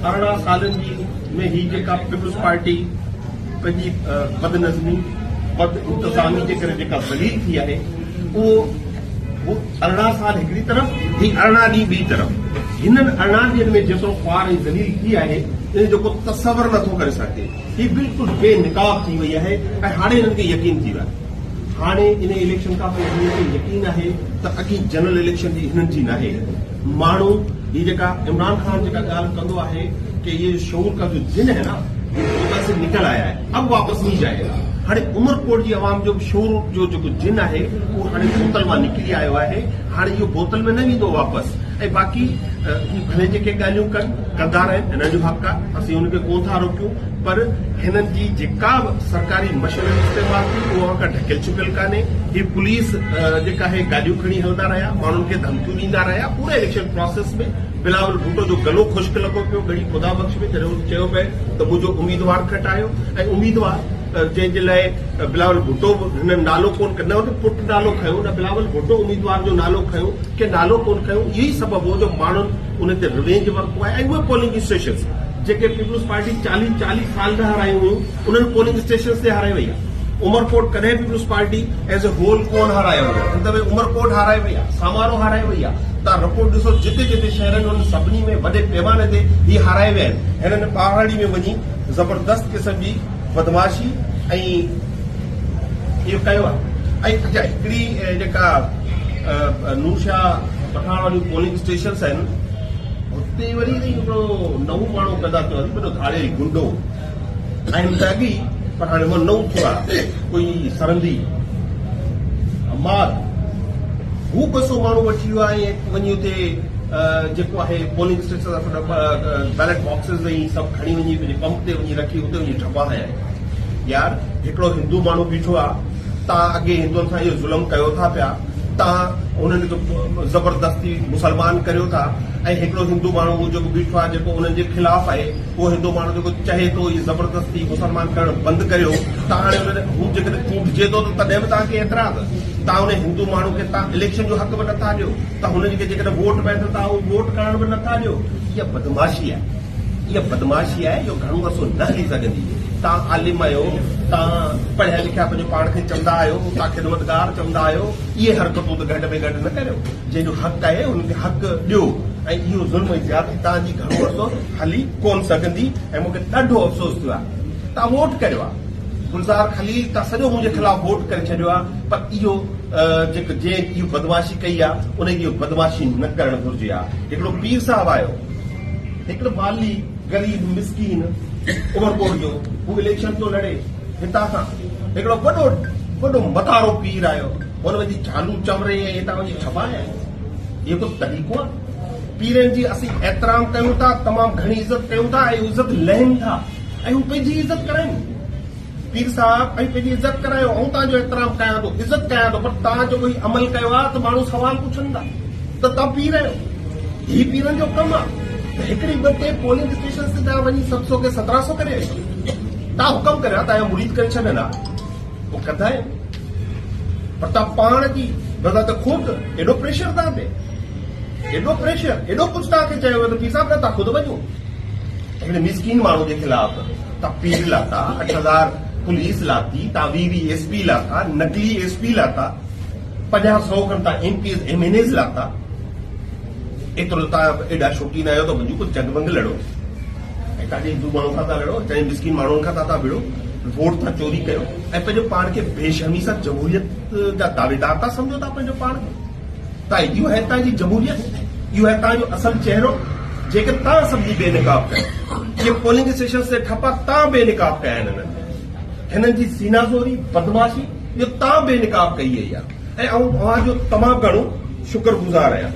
अरिड़हं सालनि जी में ही जेका पीपुल्स पार्टी पंहिंजी बदनज़मी बद इंतज़ामी जे करे जेका ज़लील थी आहे उहो 18 साल हिकिड़ी तरफ़ ही 18 ॾींहं ॿी तरफ़ हिननि 18 ॾींहंनि में जेतिरो ख़्वार ऐं ज़लील थी आहे इन जेको तसवर नथो करे सघे ही बिल्कुलु बेनिकाब थी वई आहे ऐं हाणे हिननि खे यकीन थी वियो आहे हाणे इन इलेक्शन खां पोइ हिननि खे यकीन आहे त अॻी जनरल इलेक्शन जी हिननि जी नाहे माण्हू ही जेका इमरान खान जेका ॻाल्हि कंदो आहे कि ये शऊर का जो जिन है ना उधर से निकल आया है अब वापस नहीं जाएगा हाणे उमरकोट जी आवाम जो शऊर जो जेको जिन आहे उहो हाणे बोतल मां निकिरी आयो आहे हाणे इहो बोतल में न वेंदो वापसि ऐं बाक़ी भले जेके ॻाल्हियूं कंदा रहनि हिननि जो हक़ आहे असीं हुनखे कोन था रोकियूं पर हिननि जी जेका बि सरकारी मशीनरी इस्तेमालु थी उहा खां ढकियल छुपियल कान्हे ही पुलिस जेका आहे गाॾियूं खणी हलंदा रहिया माण्हुनि खे धमकियूं ॾींदा रहिया पूरे इलेक्शन प्रोसेस में बिलावल भुट्टो जो गलो ख़ुश्क लॻो पियो गड़ी ख़ुदा बख़्श में जॾहिं चयो पिए त मुंहिंजो उम्मीदवार खटायो ऐं उम्मीदवार जंहिंजे लाइ बिलावल भुट्टो हिन नालो कोन न हुन पुटु नालो खयो न बिलावल भुट्टो उम्मीदवार जो नालो खयो के नालो कोन खयो इहो ई सबबु हो जो माण्हुनि उन ते रिवेंज वरितो आहे ऐं उहे पोलिंग स्टेशन्स जेके पीपुल्स पार्टी 40 साल न हारायूं हुयूं उन्हनि पोलिंग स्टेशन्स ते हाराए वई आहे उमरकोट कॾहिं Peoples Party as a whole कोन हारायो हुयो हिन दफ़े उमरकोट हाराए वई आहे सामारो हाराए वई आहे तव्हां रिपोर्ट ॾिसो जिते जिते शहरनि उन सभिनी में वॾे पैमाने ते ही हाराए विया आहिनि हिननि पहाड़ी में वञी ज़बरदस्त क़िस्म जी बदमाशी ऐं इहो कयो आहे ऐं अच्छा हिकिड़ी जेका नूरशाह पठाण वारियूं पोलिंग स्टेशन्स आहिनि हुते वरी हिकिड़ो नओं माण्हू पैदा थियो आहे वॾो धाड़े गुंडो ऐं हुन अॻी पर हाणे उहो नओं थियो आहे कोई सरंदी अमार हू बसो माण्हू वठी वियो आहे ऐं वञी हुते जेको आहे पोलिंग स्टेशन बैलेट बॉक्सिस ऐं सभु खणी वञी पंप ते वञी रखी हुते वञी ठपा हया यार हिकिड़ो हिंदू माण्हू बीठो आहे तव्हां अॻे हिंदुअनि सां इहो ज़ुल्म कयो था पिया तव्हां उन्हनि खे ज़बरदस्ती मुसलमान करियो था ऐं हिकिड़ो हिंदू माण्हू जेको बीठो आहे जेको उन्हनि जे ख़िलाफ़ आहे उहो हिंदू माण्हू जेको चए थो इहे ज़बरदस्ती मुसलमान करणु बंदि करियो तव्हां हाणे हू जेकॾहिं टूटिजे थो त तॾहिं बि तव्हांखे एतिराज़ तव्हां उन हिंदू माण्हू खे तव्हां इलेक्शन जो हक़ बि नथा ॾियो तव्हां हुननि खे जेकॾहिं वोट पए त तव्हां उहो वोट करण बि नथा ॾियो इहा बदमाशी आहे इहो घणो असो न हली सघंदी तव्हां आलिम आहियो तव्हां पढ़िया लिखिया पंहिंजो पाण खे चवंदा आहियो तव्हां ख़िदमतगार चवंदा आहियो इहे हरकतूं त घटि में घटि न करियो जंहिंजो हक़ आहे हुनखे हक़ ॾियो ऐं इहो ज़ुल्म ऐं ज़्यादती तव्हांजी घणो असो हली कोन सघंदी ऐं मूंखे ॾाढो अफ़सोस थियो आहे तव्हां वोट करियो आहे गुलज़ार खलील तव्हां सॼो मुंहिंजे ख़िलाफ़ वोट करे छॾियो आहे पर इहो जेको जंहिं इहो बदमाशी कई आहे उनखे इहो बदमाशी न करणु घुरिजे आहे हिकिड़ो पीर साहिबु आयो हिकिड़ो माली ग़रीब मिसकीन उमरकोट जो हू इलेक्शन थो लड़े हितां खां हिकिड़ो वॾो मतारो पीर आयो हुन वञी चालू चमरे ऐं हितां वञी ठपाए इहो को तरीक़ो आहे पीरनि जी असीं एतिराम कयूं था तमामु घणी इज़त कयूं था ऐं इज़त लहनि था ऐं हू पंहिंजी इज़त कराइनि पीर साहिब ऐं पंहिंजी इज़त करायो ऐं तव्हांजो एतिराम कयां थो इज़त कयां थो पर तव्हां जो कोई अमल कयो आहे त माण्हू सवाल पुछनि था त तव्हां पीर आहियो ही पीरनि जो कमु आहे हिकिड़ी ॿ टे पोलिंग स्टेशन ते तव्हां वञी 700 खे 1700 करे तव्हां हुकम करियो तव्हांजा मुरीद करे छॾंदा उहो कंदा आहिनि पर तव्हां पाण जी बज़ात ख़ुदि एॾो प्रेशर तव्हां ते एॾो प्रेशर एॾो कुझु तव्हांखे चयो त पीर साहिब तव्हां ख़ुदि वञो हिकिड़े मिसकीन माण्हू जे ख़िलाफ़ तव्हां पीर लाथा 8000 पुलिस लाथी तव्हां 20 SP लाथा नकली SP लाथा 50-100 खनि तव्हां MPs MNAs लाथा एतिरो तव्हां एॾा शौक़ीन आहियो त मुंहिंजो कुझु जंग वंग लड़ो ऐं तव्हांजे हिंदू माण्हू खां था लड़ो चाहे मिसकिन माण्हुनि खां था विड़ो वोट था चोरी कयो ऐं पंहिंजो पाण खे बेशर्मी सां जमहूरियत जा दावेदार था सम्झो था पंहिंजो पाण खे त इहो आहे तव्हांजी जमहूरियत इहो आहे तव्हांजो असल चहिरो जेके तव्हां सभिनी बेनिकाब कयो इहे पोलिंग स्टेशन ते ठपा तव्हां बेनिकाब कया आहिनि हिननि जी सीनाज़ोरी बदमाशी इहो तव्हां बेनिकाब कई वई आहे ऐं तव्हांजो तमामु घणो शुक्रगुज़ार आहियां